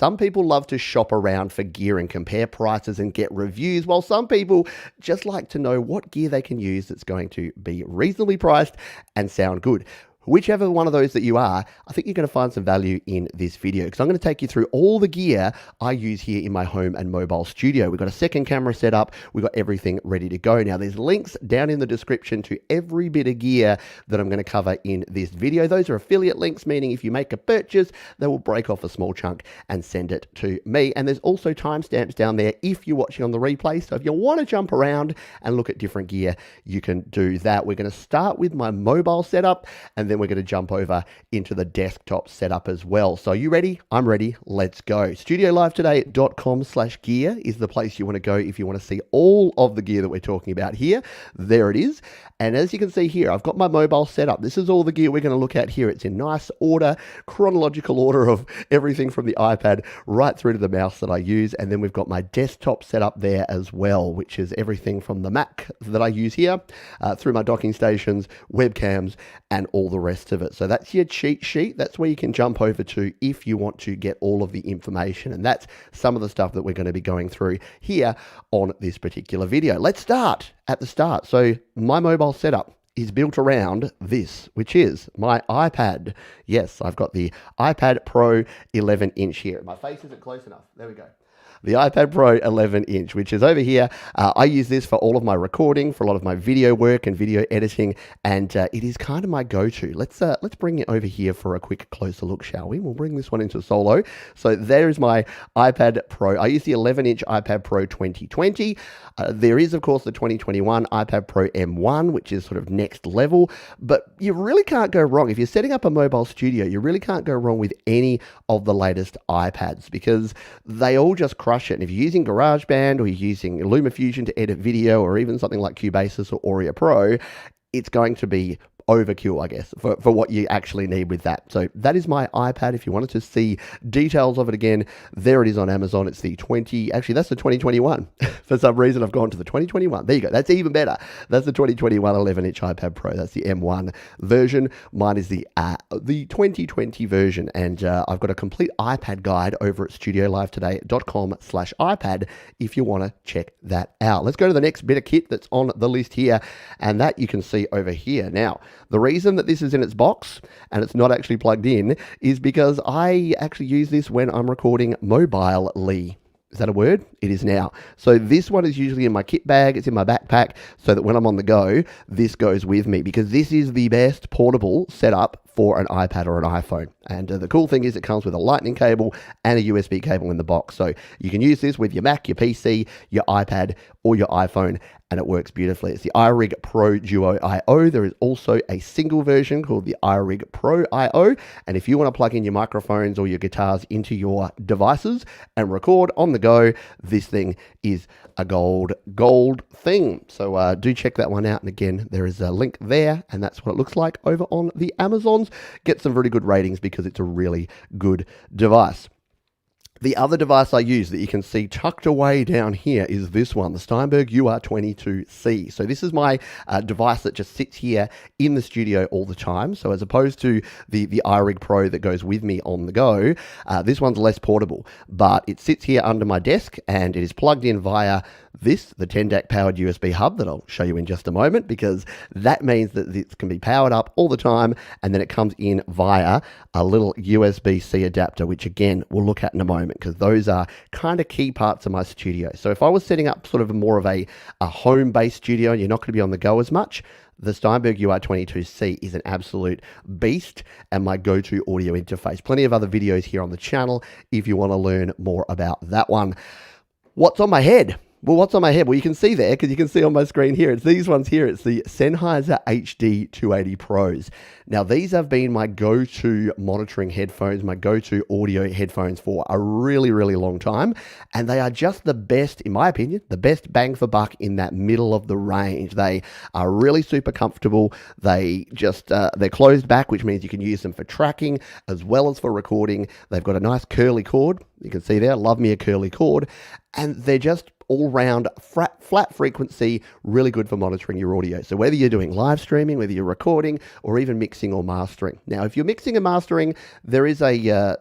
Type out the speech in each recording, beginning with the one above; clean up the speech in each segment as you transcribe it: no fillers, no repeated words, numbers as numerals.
Some people love to shop around for gear and compare prices and get reviews, while some people just like to know what gear they can use that's going to be reasonably priced and sound good. Whichever one of those that you are, I think you're going to find some value in this video because I'm going to take you through all the gear I use here in my home and mobile studio. We've got a second camera set up. We've got everything ready to go. Now, there's links down in the description to every bit of gear that I'm going to cover in this video. Those are affiliate links, meaning if you make a purchase, they will break off a small chunk and send it to me. And there's also timestamps down there if you're watching on the replay. So if you want to jump around and look at different gear, you can do that. We're going to start with my mobile setup, and then we're going to jump over into the desktop setup as well. So are you ready? I'm ready. Let's go. StudioLiveToday.com/gear is the place you want to go if you want to see all of the gear that we're talking about here. There it is. And as you can see here, I've got my mobile setup. This is all the gear we're going to look at here. It's in nice order, chronological order of everything from the iPad right through to the mouse that I use. And then we've got my desktop set up there as well, which is everything from the Mac that I use here through my docking stations, webcams, and all the rest of it. So that's your cheat sheet. That's where you can jump over to if you want to get all of the information. And that's some of the stuff that we're going to be going through here on this particular video. Let's start at the start. So my mobile setup is built around this, which is my iPad. Yes, I've got the iPad Pro 11-inch here. My face isn't close enough. There we go. The iPad Pro 11-inch, which is over here. I use this for all of my recording, for a lot of my video work and video editing, and it is kind of my go-to. Let's bring it over here for a quick closer look, shall we? We'll bring this one into solo. So there is my iPad Pro. I use the 11-inch iPad Pro 2020. There is, of course, the 2021 iPad Pro M1, which is sort of next level, but you really can't go wrong. If you're setting up a mobile studio, you really can't go wrong with any of the latest iPads because they all just crush it. And if you're using GarageBand or you're using LumaFusion to edit video or even something like Cubasis or Audio Pro, it's going to be overkill, I guess, for what you actually need with that. So that is my iPad. If you wanted to see details of it again, there it is on Amazon. It's the actually that's the 2021. For some reason, I've gone to the 2021. There you go. That's even better. That's the 2021 11-inch iPad Pro. That's the M1 version. Mine is the 2020 version. And I've got a complete iPad guide over at StudioLiveToday.com/iPad if you want to check that out. Let's go to the next bit of kit that's on the list here. And that you can see over here. Now, the reason that this is in its box and it's not actually plugged in is because I actually use this when I'm recording mobilely. Is that a word? It is now. So this one is usually in my kit bag. It's in my backpack so that when I'm on the go, this goes with me because this is the best portable setup for an iPad or an iPhone. And the cool thing is it comes with a lightning cable and a USB cable in the box. So you can use this with your Mac, your PC, your iPad, or your iPhone, and it works beautifully. It's the iRig Pro Duo I/O. There is also a single version called the iRig Pro I/O. And if you want to plug in your microphones or your guitars into your devices and record on the go, this thing is a gold thing. So do check that one out. And again, there is a link there, and that's what it looks like over on the Amazons. Get some very good ratings because it's a really good device. The other device I use that you can see tucked away down here is this one, the Steinberg UR22C. So this is my device that just sits here in the studio all the time. So as opposed to the iRig Pro that goes with me on the go, this one's less portable, but it sits here under my desk and it is plugged in via the Tendak powered USB hub that I'll show you in just a moment, because that means that it can be powered up all the time, and then it comes in via a little USB-C adapter, which again, we'll look at in a moment, because those are kind of key parts of my studio. So if I was setting up sort of more of a home-based studio and you're not going to be on the go as much, the Steinberg UR22C is an absolute beast and my go-to audio interface. Plenty of other videos here on the channel if you want to learn more about that one. What's on my head? Well, what's on my head? Well, you can see there, because you can see on my screen here, it's these ones here. It's the Sennheiser HD 280 Pros. Now, these have been my go-to monitoring headphones, my go-to audio headphones for a really, really long time. And they are just the best, in my opinion, the best bang for buck in that middle of the range. They are really super comfortable. They just, they're closed back, which means you can use them for tracking as well as for recording. They've got a nice curly cord. You can see there, love me a curly cord. And they're just all-round flat frequency, really good for monitoring your audio. So whether you're doing live streaming, whether you're recording, or even mixing or mastering. Now, if you're mixing and mastering, there is there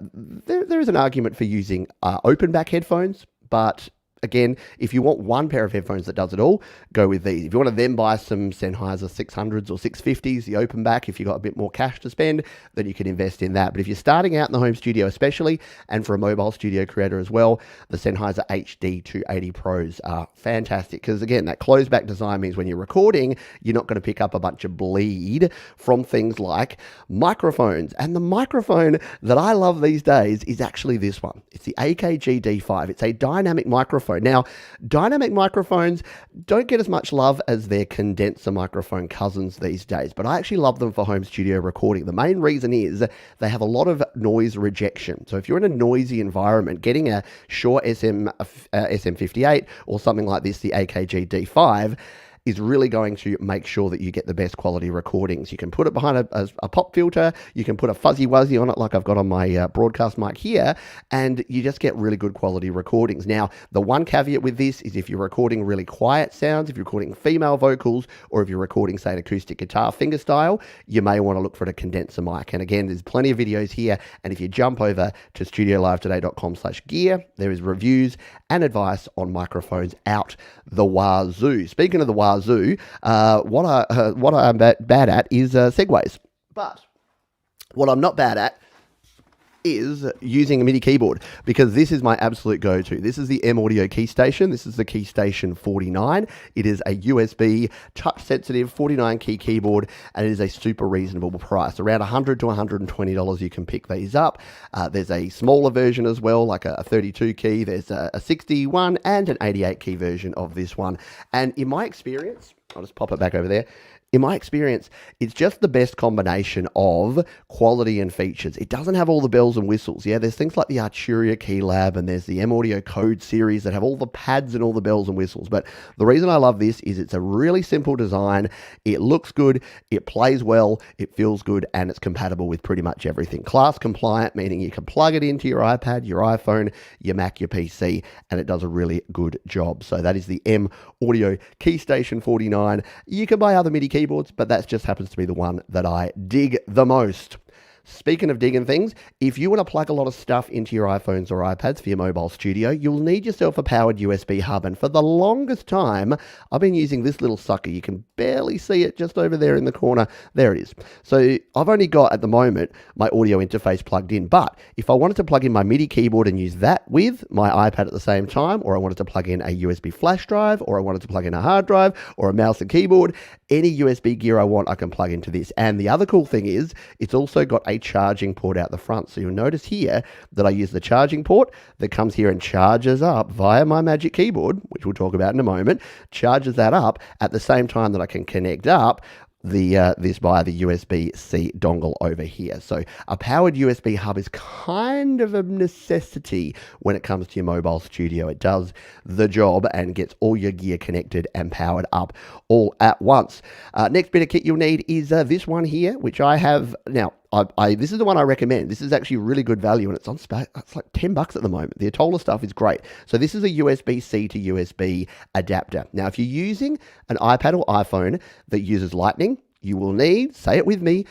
is an argument for using open back headphones, but again, if you want one pair of headphones that does it all, go with these. If you want to then buy some Sennheiser 600s or 650s, the open back, if you've got a bit more cash to spend, then you can invest in that. But if you're starting out in the home studio especially, and for a mobile studio creator as well, the Sennheiser HD 280 Pros are fantastic. Because again, that closed back design means when you're recording, you're not going to pick up a bunch of bleed from things like microphones. And the microphone that I love these days is actually this one. It's the AKG D5. It's a dynamic microphone. Now, dynamic microphones don't get as much love as their condenser microphone cousins these days, but I actually love them for home studio recording. The main reason is they have a lot of noise rejection. So if you're in a noisy environment, getting a Shure SM58 or something like this, the AKG D5, is really going to make sure that you get the best quality recordings. You can put it behind a pop filter, you can put a fuzzy wuzzy on it like I've got on my broadcast mic here, and you just get really good quality recordings. Now, the one caveat with this is if you're recording really quiet sounds, if you're recording female vocals, or if you're recording, say, an acoustic guitar fingerstyle, you may want to look for a condenser mic. And again, there's plenty of videos here, and if you jump over to studiolivetoday.com/gear, there is reviews and advice on microphones out the wazoo. Speaking of the wazoo, what I'm bad at is segues. But what I'm not bad at is using a MIDI keyboard, because this is my absolute go-to. This is the M Audio KeyStation. This is the KeyStation 49. It is a USB touch-sensitive 49-key keyboard, and it is a super reasonable price. Around $100 to $120 you can pick these up. There's a smaller version as well, like a 32-key. There's a 61 and an 88-key version of this one. And in my experience, I'll just pop it back over there. In my experience, it's just the best combination of quality and features. It doesn't have all the bells and whistles. Yeah, there's things like the Arturia Keylab and there's the M Audio Code series that have all the pads and all the bells and whistles. But the reason I love this is it's a really simple design. It looks good, it plays well, it feels good, and it's compatible with pretty much everything. Class compliant, meaning you can plug it into your iPad, your iPhone, your Mac, your PC, and it does a really good job. So that is the M Audio KeyStation 49. You can buy other MIDI keyboards, but that just happens to be the one that I dig the most. Speaking of digging things, if you want to plug a lot of stuff into your iPhones or iPads for your mobile studio, you'll need yourself a powered USB hub. And for the longest time, I've been using this little sucker. You can barely see it just over there in the corner. There it is. So I've only got, at the moment, my audio interface plugged in. But if I wanted to plug in my MIDI keyboard and use that with my iPad at the same time, or I wanted to plug in a USB flash drive, or I wanted to plug in a hard drive, or a mouse and keyboard, any USB gear I want, I can plug into this. And the other cool thing is, it's also got a charging port out the front. So you'll notice here that I use the charging port that comes here and charges up via my Magic Keyboard, which we'll talk about in a moment, charges that up at the same time that I can connect up this via the USB-C dongle over here. So a powered USB hub is kind of a necessity when it comes to your mobile studio. It does the job and gets all your gear connected and powered up all at once. Next bit of kit you'll need is this one here, which I have now. This is the one I recommend. This is actually really good value, and it's like $10 at the moment. The Atolla stuff is great. So this is a USB-C to USB adapter. Now, if you're using an iPad or iPhone that uses Lightning, you will need, say it with me,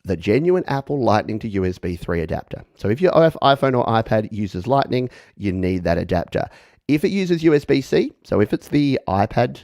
the genuine Apple Lightning to USB 3 adapter. So if your iPhone or iPad uses Lightning, you need that adapter. If it uses USB-C, so if it's the iPad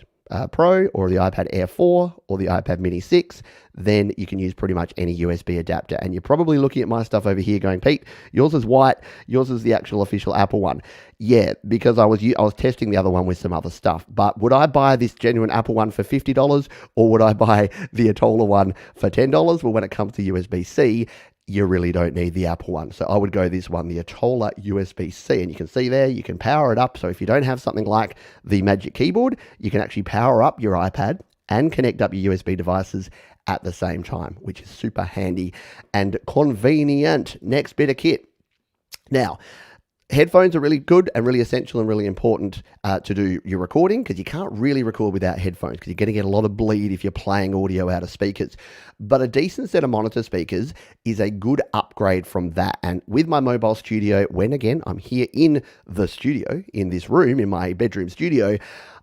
Pro or the iPad Air 4 or the iPad Mini 6, then you can use pretty much any USB adapter. And you're probably looking at my stuff over here going, Pete, yours is white, yours is the actual official Apple one. Yeah, because I was testing the other one with some other stuff. But would I buy this genuine Apple one for $50, or would I buy the Atolla one for $10? Well, when it comes to USB-C, you really don't need the Apple one. So I would go this one, the Atolla USB-C. And you can see there, you can power it up. So if you don't have something like the Magic Keyboard, you can actually power up your iPad and connect up your USB devices at the same time, which is super handy and convenient. Next bit of kit. Now, Headphones are really good and really essential and really important to do your recording, because you can't really record without headphones because you're going to get a lot of bleed if you're playing audio out of speakers. But a decent set of monitor speakers is a good upgrade from that. And with my mobile studio, when again, I'm here in the studio, in this room, in my bedroom studio,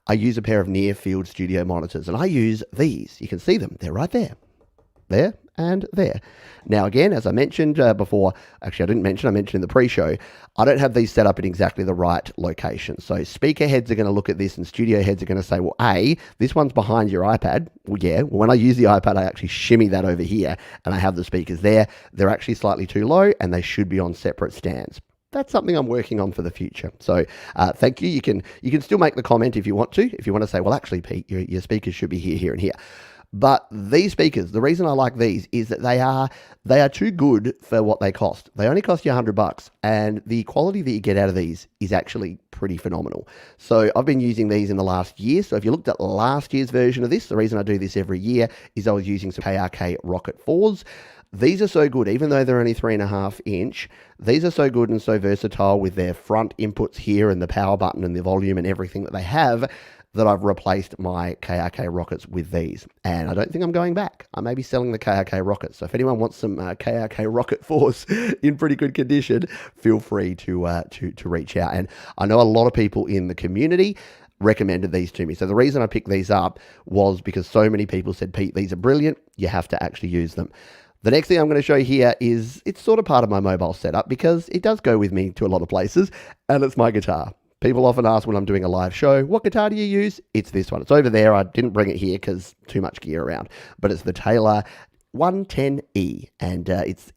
I use a pair of near field studio monitors, and I use these. You can see them. They're right there. There and there. Now, again, as I mentioned before, actually I didn't mention, I mentioned in the pre-show, I don't have these set up in exactly the right location. So speaker heads are going to look at this and studio heads are going to say, well, A, this one's behind your iPad. Well, yeah, when I use the iPad, I actually shimmy that over here and I have the speakers there. They're actually slightly too low and they should be on separate stands. That's something I'm working on for the future. So thank you. You can still make the comment if you want to. If you want to say, well, actually, Pete, your speakers should be here, here, and here. But these speakers, the reason I like these is that they are too good for what they cost. They only cost you $100, and the quality that you get out of these is actually pretty phenomenal. So I've been using these in the last year. So if you looked at last year's version of this, the reason I do this every year is I was using some KRK Rocket 4s. These are so good, even though they're only 3.5 inch, these are so good and so versatile with their front inputs here and the power button and the volume and everything that they have, that I've replaced my KRK Rockets with these. And I don't think I'm going back. I may be selling the KRK Rockets. So if anyone wants some KRK Rocket 4s in pretty good condition, feel free to reach out. And I know a lot of people in the community recommended these to me. So the reason I picked these up was because so many people said, Pete, these are brilliant. You have to actually use them. The next thing I'm going to show you here is, it's sort of part of my mobile setup because it does go with me to a lot of places, and it's my guitar. People often ask when I'm doing a live show, what guitar do you use? It's this one. It's over there. I didn't bring it here because too much gear around, but it's the Taylor 110E, and it's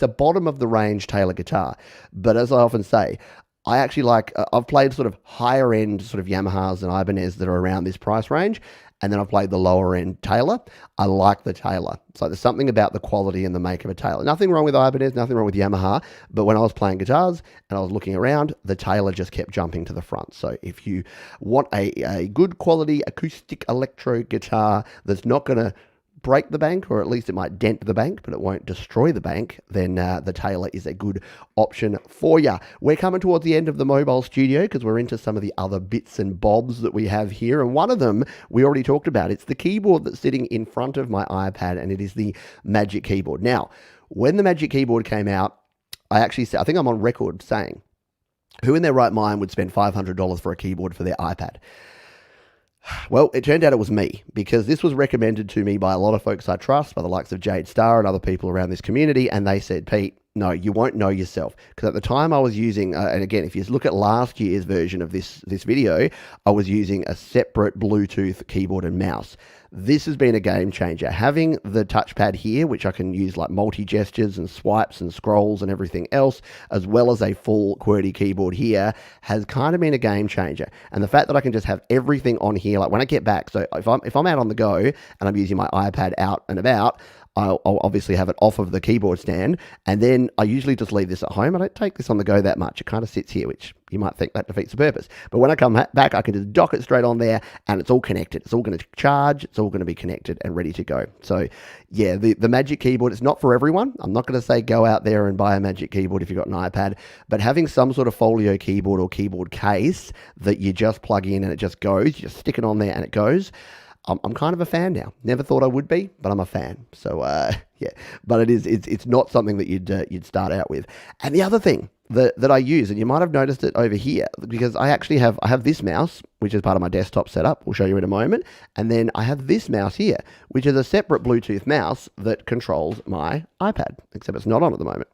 a bottom of the range Taylor guitar. But as I often say, I actually like, I've played sort of higher end sort of Yamahas and Ibanez that are around this price range. And then I've played the lower end Taylor. I like the Taylor. So there's something about the quality and the make of a Taylor. Nothing wrong with Ibanez, nothing wrong with Yamaha. But when I was playing guitars and I was looking around, the Taylor just kept jumping to the front. So if you want a good quality acoustic electro guitar that's not going to break the bank, or at least it might dent the bank, but it won't destroy the bank, then the Taylor is a good option for you. We're coming towards the end of the mobile studio because we're into some of the other bits and bobs that we have here, and one of them we already talked about. It's the keyboard that's sitting in front of my iPad, and it is the Magic Keyboard. Now, when the Magic Keyboard came out, I think I'm on record saying, who in their right mind would spend $500 for a keyboard for their iPad? Well, it turned out it was me, because this was recommended to me by a lot of folks I trust, by the likes of Jade Starr and other people around this community, and they said, Pete, no, you won't know yourself. Because at the time I was using, and again, if you look at last year's version of this video, I was using a separate Bluetooth keyboard and mouse. This has been a game changer. Having the touchpad here, which I can use like multi-gestures and swipes and scrolls and everything else, as well as a full QWERTY keyboard here, has kind of been a game changer. And the fact that I can just have everything on here, like when I get back, so if I'm out on the go and I'm using my iPad out and about, I'll obviously have it off of the keyboard stand, and then I usually just leave this at home. I don't take this on the go that much. It kind of sits here, which you might think that defeats the purpose. But when I come back, I can just dock it straight on there, and it's all connected. It's all going to charge. It's all going to be connected and ready to go. So, yeah, the Magic Keyboard, it's not for everyone. I'm not going to say go out there and buy a Magic Keyboard if you've got an iPad, but having some sort of folio keyboard or keyboard case that you just plug in and it just goes, you just stick it on there and it goes, I'm kind of a fan now. Never thought I would be, but I'm a fan. So yeah, but it's not something that you'd start out with. And the other thing that I use, and you might have noticed it over here, because I have this mouse, which is part of my desktop setup. We'll show you in a moment. And then I have this mouse here, which is a separate Bluetooth mouse that controls my iPad, except it's not on at the moment.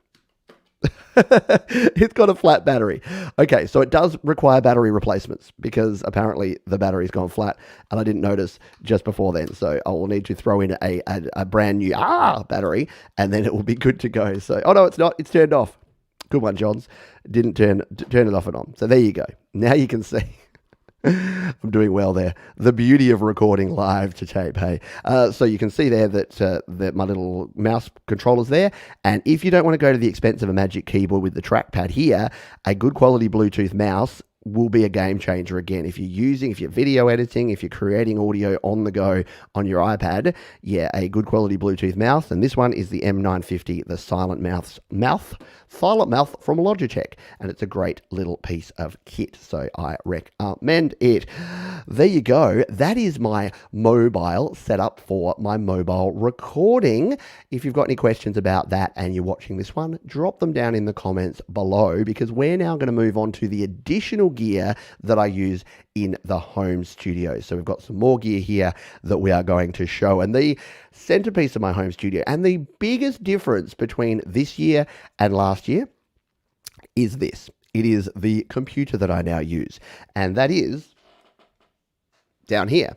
It's got a flat battery. Okay, so it does require battery replacements because apparently the battery's gone flat and I didn't notice just before then. So I will need to throw in a brand new battery and then it will be good to go. So, oh no, it's not. It's turned off. Good one, Johns. Didn't turn it off and on. So there you go. Now you can see. I'm doing well there. The beauty of recording live to tape, hey. So you can see there that my little mouse controller's there. And if you don't want to go to the expense of a Magic Keyboard with the trackpad here, a good quality Bluetooth mouse will be a game changer again. If you're video editing, if you're creating audio on the go on your iPad, yeah, a good quality Bluetooth mouse. And this one is the M950, the silent mouth from Logitech. And it's a great little piece of kit. So I recommend it. There you go. That is my mobile setup for my mobile recording. If you've got any questions about that and you're watching this one, drop them down in the comments below, because we're now going to move on to the additional gear that I use in the home studio. So we've got some more gear here that we are going to show. And the centerpiece of my home studio, and the biggest difference between this year and last year, is this. It is the computer that I now use. And that is down here.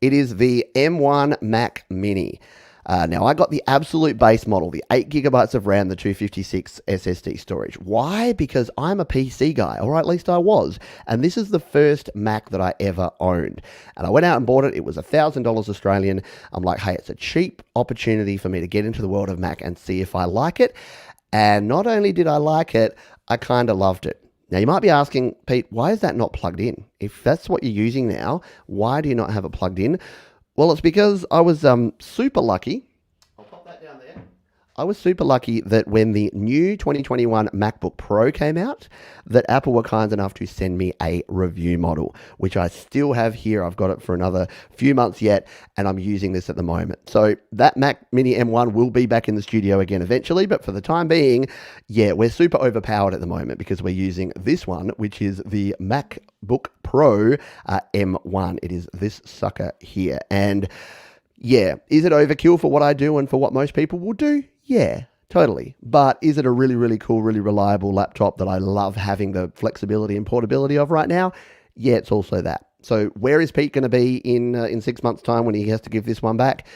It is the M1 Mac Mini. Now, I got the absolute base model, the 8 gigabytes of RAM, the 256 SSD storage. Why? Because I'm a PC guy, or at least I was. And this is the first Mac that I ever owned. And I went out and bought it. It was $1,000 Australian. I'm like, hey, it's a cheap opportunity for me to get into the world of Mac and see if I like it. And not only did I like it, I kind of loved it. Now, you might be asking, Pete, why is that not plugged in? If that's what you're using now, why do you not have it plugged in? Well, it's because I was super lucky. I'll pop that down there. I was super lucky that when the new 2021 MacBook Pro came out, that Apple were kind enough to send me a review model, which I still have here. I've got it for another few months yet, and I'm using this at the moment. So that Mac Mini M1 will be back in the studio again eventually, but for the time being, yeah, we're super overpowered at the moment because we're using this one, which is the MacBook Pro M1. It is this sucker here. And yeah, is it overkill for what I do and for what most people will do? Yeah, totally. But is it a really, really cool, really reliable laptop that I love having the flexibility and portability of right now? Yeah, it's also that. So where is Pete going to be in 6 months' time when he has to give this one back?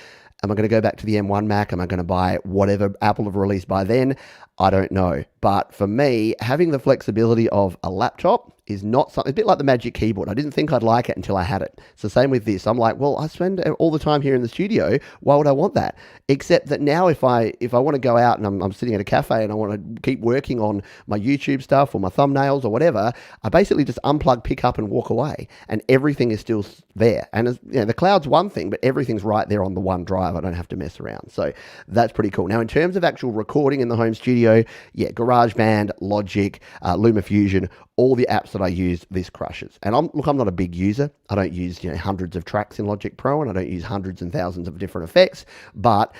Am I going to go back to the M1 Mac? Am I going to buy whatever Apple have released by then? I don't know. But for me, having the flexibility of a laptop is not something, a bit like the Magic Keyboard. I didn't think I'd like it until I had it. It's the same with this. I'm like, well, I spend all the time here in the studio. Why would I want that? Except that now if I want to go out and I'm sitting at a cafe and I want to keep working on my YouTube stuff or my thumbnails or whatever, I basically just unplug, pick up and walk away. And everything is still there. And as, you know, the cloud's one thing, but everything's right there on the one drive. I don't have to mess around. So that's pretty cool. Now, in terms of actual recording in the home studio, yeah, GarageBand, Logic, LumaFusion, all the apps that I use, this crushes. And I'm not a big user. I don't use hundreds of tracks in Logic Pro, and I don't use hundreds and thousands of different effects. But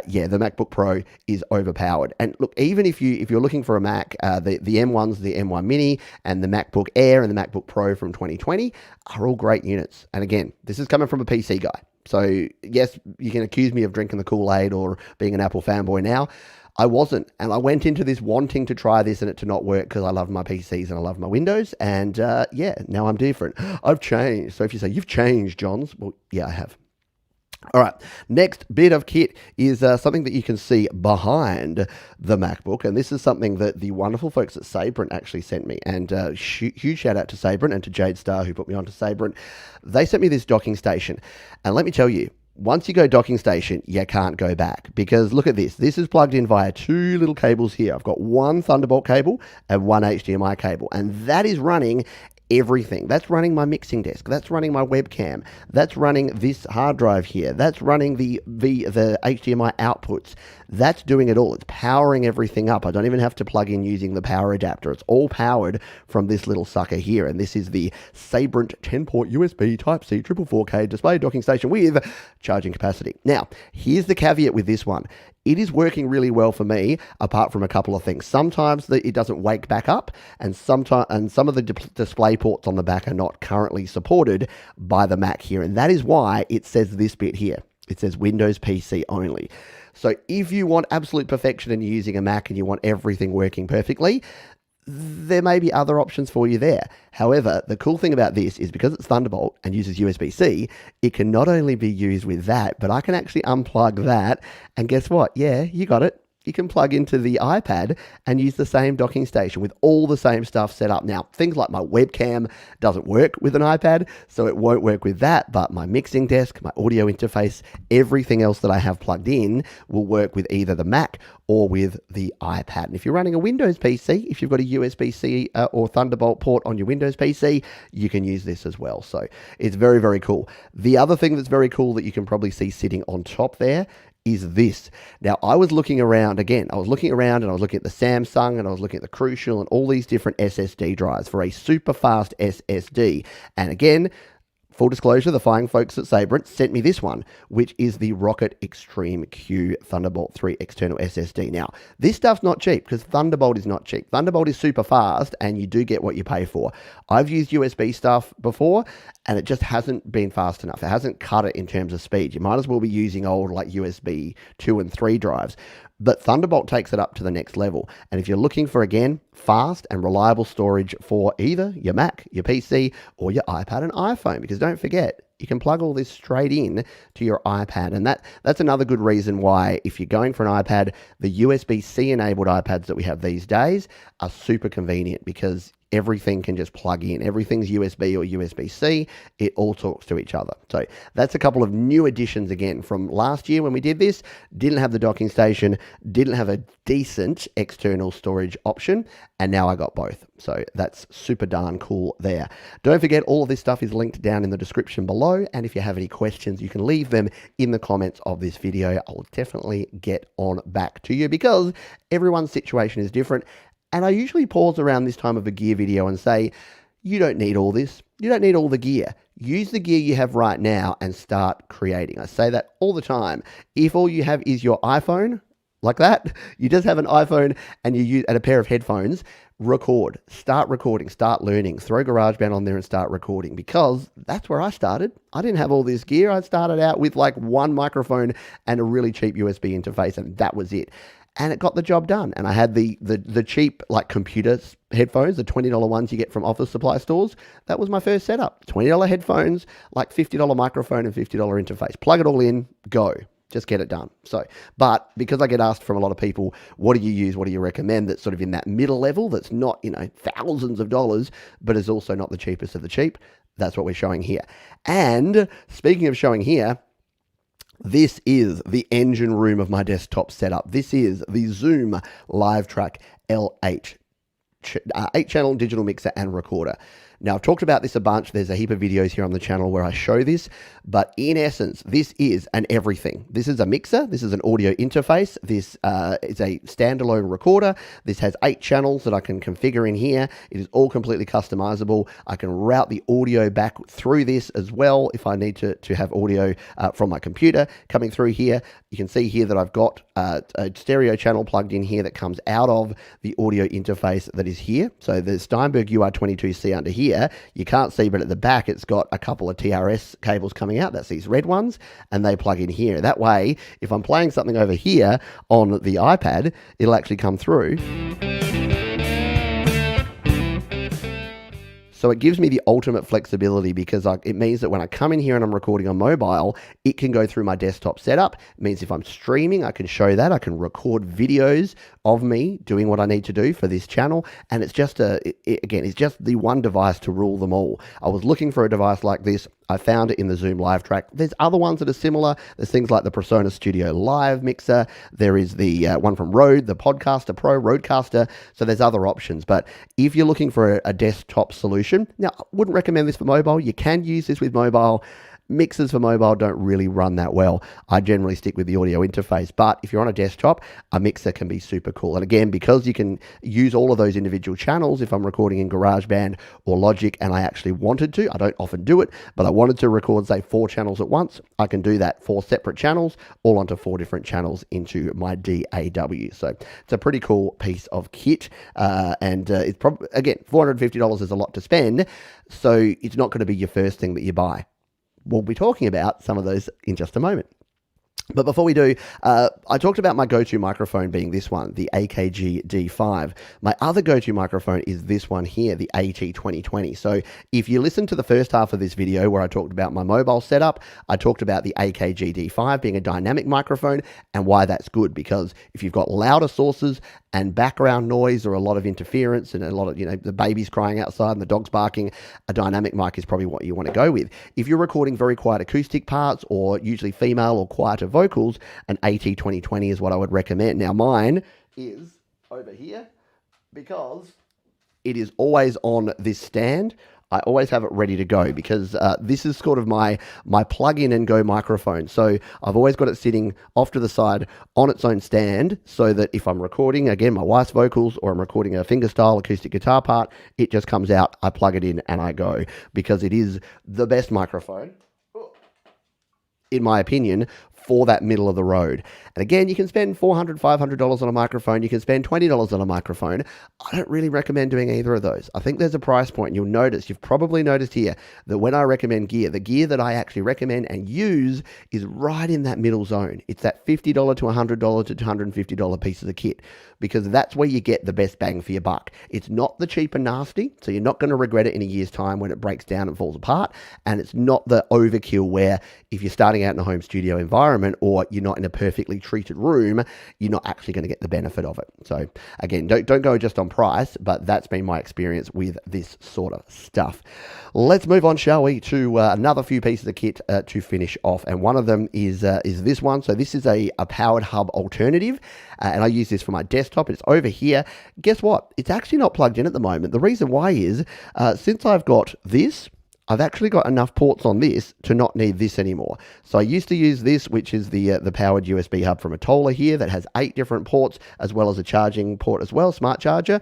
yeah, the MacBook Pro is overpowered. And look, even if you're looking for a Mac, the M1's the M1 Mini, and the MacBook Air and the MacBook Pro from 2020 are all great units. And again, this is coming from a PC guy. So yes, you can accuse me of drinking the Kool-Aid or being an Apple fanboy now. I wasn't, and I went into this wanting to try this and it to not work because I love my PCs and I love my Windows, and yeah, now I'm different. I've changed. So if you say, you've changed, Johns, well, yeah, I have. All right, next bit of kit is something that you can see behind the MacBook, and this is something that the wonderful folks at Sabrent actually sent me, and huge shout out to Sabrent and to Jade Starr who put me onto Sabrent. They sent me this docking station, and let me tell you, once you go docking station, you can't go back, because look at this. This is plugged in via two little cables here. I've got one Thunderbolt cable and one HDMI cable, and that is running everything. That's running my mixing desk. That's running my webcam. That's running this hard drive here. That's running the HDMI outputs. That's doing it all. It's powering everything up. I don't even have to plug in using the power adapter. It's all powered from this little sucker here. And this is the Sabrent 10-port USB Type-C 444K display docking station with charging capacity. Now, here's the caveat with this one. It is working really well for me, apart from a couple of things. Sometimes it doesn't wake back up, and some of the display ports on the back are not currently supported by the Mac here, and that is why it says this bit here. It says Windows PC only. So if you want absolute perfection and you're using a Mac and you want everything working perfectly, there may be other options for you there. However, the cool thing about this is because it's Thunderbolt and uses USB-C, it can not only be used with that, but I can actually unplug that, and guess what? Yeah, you got it. you can plug into the iPad and use the same docking station with all the same stuff set up. Now, things like my webcam doesn't work with an iPad, so it won't work with that, but my mixing desk, my audio interface, everything else that I have plugged in will work with either the Mac or with the iPad. And if you're running a Windows PC, if you've got a USB-C or Thunderbolt port on your Windows PC, you can use this as well. So it's very, very cool. The other thing that's very cool that you can probably see sitting on top there is this. Now, I was looking around again. I was looking around and I was looking at the Samsung and I was looking at the Crucial and all these different SSD drives for a super fast SSD. And again, full disclosure, the fine folks at Sabrent sent me this one, which is the Rocket XTRM-Q Thunderbolt 3 external SSD. Now, this stuff's not cheap because Thunderbolt is not cheap. Thunderbolt is super fast and you do get what you pay for. I've used USB stuff before and it just hasn't been fast enough. It hasn't cut it in terms of speed. You might as well be using old like USB 2 and 3 drives. But Thunderbolt takes it up to the next level. And if you're looking for, again, fast and reliable storage for either your Mac, your PC, or your iPad and iPhone, because don't forget, you can plug all this straight in to your iPad. And that's another good reason why, if you're going for an iPad, the USB-C enabled iPads that we have these days are super convenient because everything can just plug in. Everything's USB or USB-C. It all talks to each other. So that's a couple of new additions again from last year when we did this. Didn't have the docking station, didn't have a decent external storage option, and now I got both. So that's super darn cool there. Don't forget, all of this stuff is linked down in the description below, and if you have any questions, you can leave them in the comments of this video. I will definitely get on back to you because everyone's situation is different. And I usually pause around this time of a gear video and say, you don't need all this. You don't need all the gear. Use the gear you have right now and start creating. I say that all the time. If all you have is your iPhone, like that, you just have an iPhone and you use and a pair of headphones, record, start recording, start learning, throw GarageBand on there and start recording, because that's where I started. I didn't have all this gear. I started out with like one microphone and a really cheap USB interface, and that was it. And it got the job done. And I had the cheap like computer headphones, the $20 ones you get from office supply stores. That was my first setup. $20 headphones, like $50 microphone and $50 interface. Plug it all in, go. Just get it done. So, but because I get asked from a lot of people, what do you use? What do you recommend? That's sort of in that middle level. That's not, thousands of dollars, but is also not the cheapest of the cheap. That's what we're showing here. And speaking of showing here, this is the engine room of my desktop setup. This is the Zoom LiveTrak L8 8-channel digital mixer and recorder. Now, I've talked about this a bunch. There's a heap of videos here on the channel where I show this, but in essence, this is an everything. This is a mixer. This is an audio interface. This is a standalone recorder. This has 8 channels that I can configure in here. It is all completely customizable. I can route the audio back through this as well if I need to have audio from my computer coming through here. You can see here that I've got a stereo channel plugged in here that comes out of the audio interface that is here. So the Steinberg UR22C under here, you can't see, but at the back it's got a couple of TRS cables coming out. That's these red ones, and they plug in here. That way, if I'm playing something over here on the iPad, it'll actually come through. So it gives me the ultimate flexibility because it means that when I come in here and I'm recording on mobile, it can go through my desktop setup. It means if I'm streaming, I can show that. I can record videos of me doing what I need to do for this channel. And it's just it's just the one device to rule them all. I was looking for a device like this. I found it in the Zoom LiveTrak. There's other ones that are similar. There's things like the Presonus Studio Live mixer. There is the one from Rode, the Podcaster Pro, Rodecaster. So there's other options. But if you're looking for a desktop solution, now I wouldn't recommend this for mobile. You can use this with mobile. Mixers for mobile don't really run that well. I generally stick with the audio interface, but if you're on a desktop, a mixer can be super cool. And again, because you can use all of those individual channels, if I'm recording in GarageBand or Logic and I actually wanted to, I don't often do it, but I wanted to record, say, 4 channels at once, I can do that, 4 separate channels, all onto 4 different channels into my DAW. So it's a pretty cool piece of kit. And it's probably, again, $450 is a lot to spend, so it's not going to be your first thing that you buy. We'll be talking about some of those in just a moment. But before we do, I talked about my go-to microphone being this one, the AKG D5. My other go-to microphone is this one here, the AT2020. So if you listen to the first half of this video where I talked about my mobile setup, I talked about the AKG D5 being a dynamic microphone and why that's good, because if you've got louder sources and background noise or a lot of interference and a lot of, the baby's crying outside and the dog's barking, a dynamic mic is probably what you want to go with. If you're recording very quiet acoustic parts or usually female or quieter vocals, an AT2020 is what I would recommend. Now mine is over here because it is always on this stand. I always have it ready to go because this is sort of my plug-in and go microphone. So I've always got it sitting off to the side on its own stand so that if I'm recording, again, my wife's vocals or I'm recording a fingerstyle acoustic guitar part, it just comes out, I plug it in and I go, because it is the best microphone, in my opinion, for that middle of the road. And again, you can spend $400, $500 on a microphone. You can spend $20 on a microphone. I don't really recommend doing either of those. I think there's a price point. You'll notice, you've probably noticed here, that when I recommend gear, the gear that I actually recommend and use is right in that middle zone. It's that $50 to $100 to $250 pieces of kit, because that's where you get the best bang for your buck. It's not the cheap and nasty, so you're not going to regret it in a year's time when it breaks down and falls apart. And it's not the overkill where if you're starting out in a home studio environment or you're not in a perfectly treated room, you're not actually going to get the benefit of it. So again, don't go just on price, but that's been my experience with this sort of stuff. Let's move on, shall we, to another few pieces of kit to finish off. And one of them is this one. So this is a powered hub alternative, and I use this for my desktop. It's over here. Guess what? It's actually not plugged in at the moment. The reason why is since I've got this, I've actually got enough ports on this to not need this anymore. So I used to use this, which is the powered USB hub from Atolla here that has 8 different ports, as well as a charging port as well, smart charger.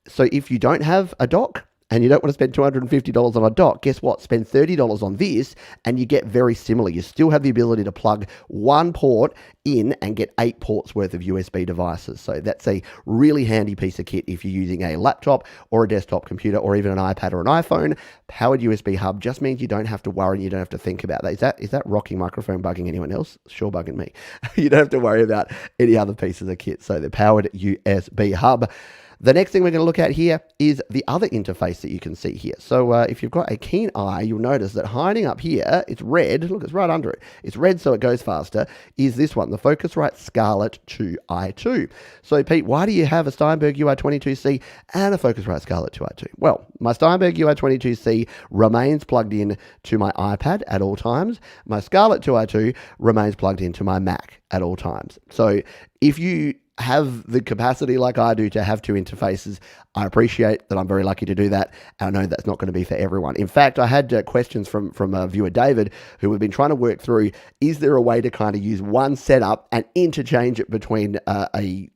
So if you don't have a dock, and you don't want to spend $250 on a dock, guess what? Spend $30 on this and you get very similar. You still have the ability to plug one port in and get 8 ports worth of USB devices. So that's a really handy piece of kit if you're using a laptop or a desktop computer or even an iPad or an iPhone. Powered USB hub just means you don't have to worry and you don't have to think about that. Is that rocking microphone bugging anyone else? Sure bugging me. You don't have to worry about any other pieces of kit. So the powered USB hub. The next thing we're going to look at here is the other interface that you can see here. So if you've got a keen eye, you'll notice that hiding up here, it's red. Look, it's right under it. It's red so it goes faster, is this one, the Focusrite Scarlett 2i2. So Pete, why do you have a Steinberg UI22C and a Focusrite Scarlett 2i2? Well, my Steinberg UI22C remains plugged in to my iPad at all times. My Scarlett 2i2 remains plugged into my Mac at all times. So if you have the capacity like I do to have 2 interfaces, I appreciate that. I'm very lucky to do that, and I know that's not going to be for everyone. In fact, I had questions from viewer David, who have been trying to work through, is there a way to kind of use one setup and interchange it between an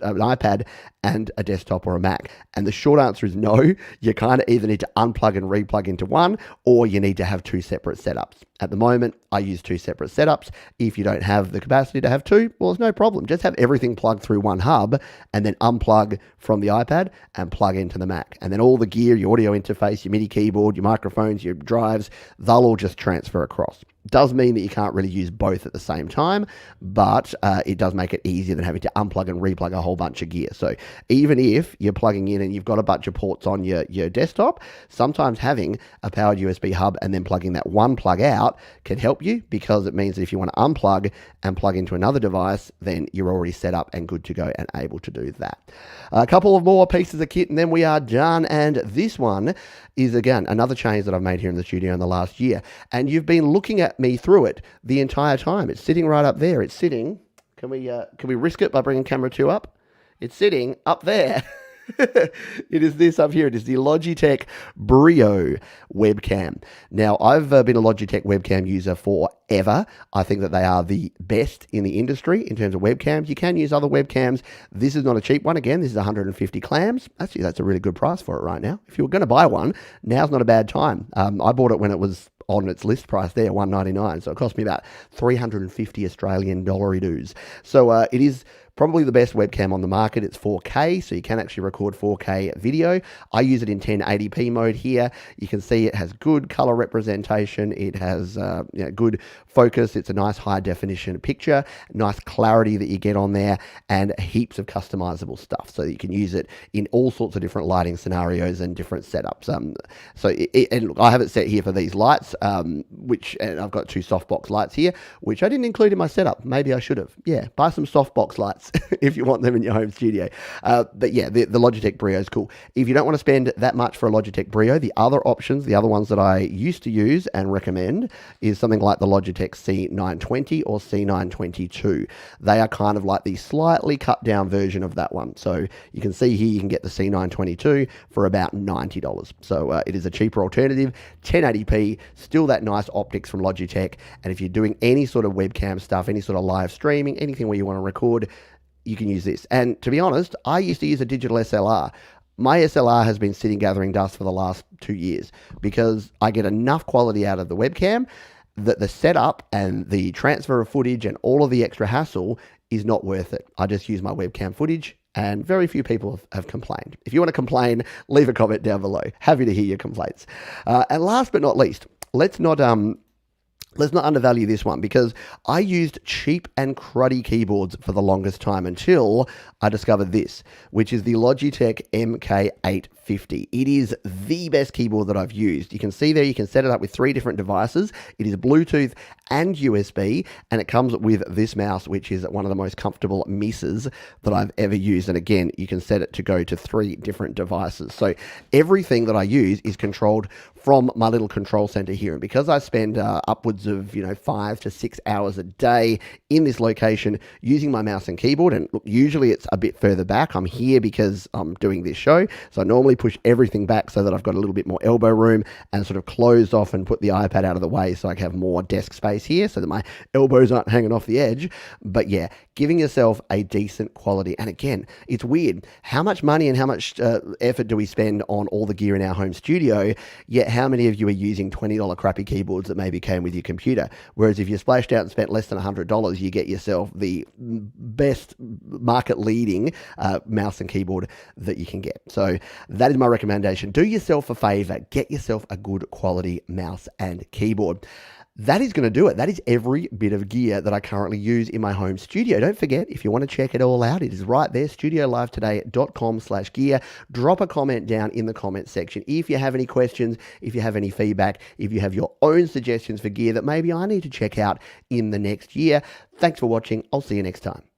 iPad and a desktop or a Mac? And the short answer is no. You kind of either need to unplug and replug into one, or you need to have 2 separate setups. At the moment, I use 2 separate setups. If you don't have the capacity to have 2, well, it's no problem. Just have everything plugged through one hub and then unplug from the iPad and plug into the Mac. And then all the gear, your audio interface, your MIDI keyboard, your microphones, your drives, they'll all just transfer across. Does mean that you can't really use both at the same time, but it does make it easier than having to unplug and replug a whole bunch of gear. So even if you're plugging in and you've got a bunch of ports on your desktop, sometimes having a powered USB hub and then plugging that one plug out can help you, because it means that if you want to unplug and plug into another device, then you're already set up and good to go and able to do that. A couple of more pieces of kit and then we are done. And this one is, again, another change that I've made here in the studio in the last year. And you've been looking at me through it the entire time. It's sitting right up there. It's sitting. Can we risk it by bringing camera 2 up? It's sitting up there. It is this up here. It is the Logitech BRIO webcam. Now, I've been a Logitech webcam user forever. I think that they are the best in the industry in terms of webcams. You can use other webcams. This is not a cheap one. Again, this is 150 clams. Actually, that's a really good price for it right now. If you were going to buy one, now's not a bad time. I bought it when it was on its list price there, $199. So it cost me about 350 Australian dollary dues. So it is probably the best webcam on the market. It's 4K, so you can actually record 4K video. I use it in 1080p mode here. You can see it has good color representation. It has good focus. It's a nice high definition picture, nice clarity that you get on there, and heaps of customizable stuff. So you can use it in all sorts of different lighting scenarios and different setups. And look, I have it set here for these lights, and I've got 2 softbox lights here, which I didn't include in my setup. Maybe I should have. Yeah, buy some softbox lights if you want them in your home studio. But yeah, the Logitech BRIO is cool. If you don't want to spend that much for a Logitech BRIO, the other options, the other ones that I used to use and recommend is something like the Logitech C920 or C922. They are kind of like the slightly cut down version of that one. So you can see here, you can get the C922 for about $90. So it is a cheaper alternative, 1080p, still that nice optics from Logitech. And if you're doing any sort of webcam stuff, any sort of live streaming, anything where you want to record, you can use this. And to be honest, I used to use a digital SLR. My SLR has been sitting gathering dust for the last 2 years because I get enough quality out of the webcam that the setup and the transfer of footage and all of the extra hassle is not worth it. I just use my webcam footage, and very few people have complained. If you want to complain, leave a comment down below. Happy to hear your complaints. And last but not least, let's not undervalue this one, because I used cheap and cruddy keyboards for the longest time until I discovered this, which is the Logitech MK850. It is the best keyboard that I've used. You can see there, you can set it up with 3 different devices. It is Bluetooth and USB, and it comes with this mouse, which is one of the most comfortable Mises that I've ever used. And again, you can set it to go to 3 different devices. So everything that I use is controlled from my little control center here. And because I spend upwards of 5 to 6 hours a day in this location using my mouse and keyboard, and look, usually it's a bit further back. I'm here because I'm doing this show, so I normally push everything back so that I've got a little bit more elbow room, and sort of closed off and put the iPad out of the way so I can have more desk space here so that my elbows aren't hanging off the edge. But yeah, giving yourself a decent quality. And again, it's weird how much money and how much effort do we spend on all the gear in our home studio, yet how many of you are using $20 crappy keyboards that maybe came with your computer? Whereas if you splashed out and spent less than $100, you get yourself the best market-leading mouse and keyboard that you can get. So that is my recommendation. Do yourself a favor, get yourself a good quality mouse and keyboard. That is going to do it. That is every bit of gear that I currently use in my home studio. Don't forget, if you want to check it all out, it is right there, studiolivetoday.com/gear. Drop a comment down in the comment section if you have any questions, if you have any feedback, if you have your own suggestions for gear that maybe I need to check out in the next year. Thanks for watching. I'll see you next time.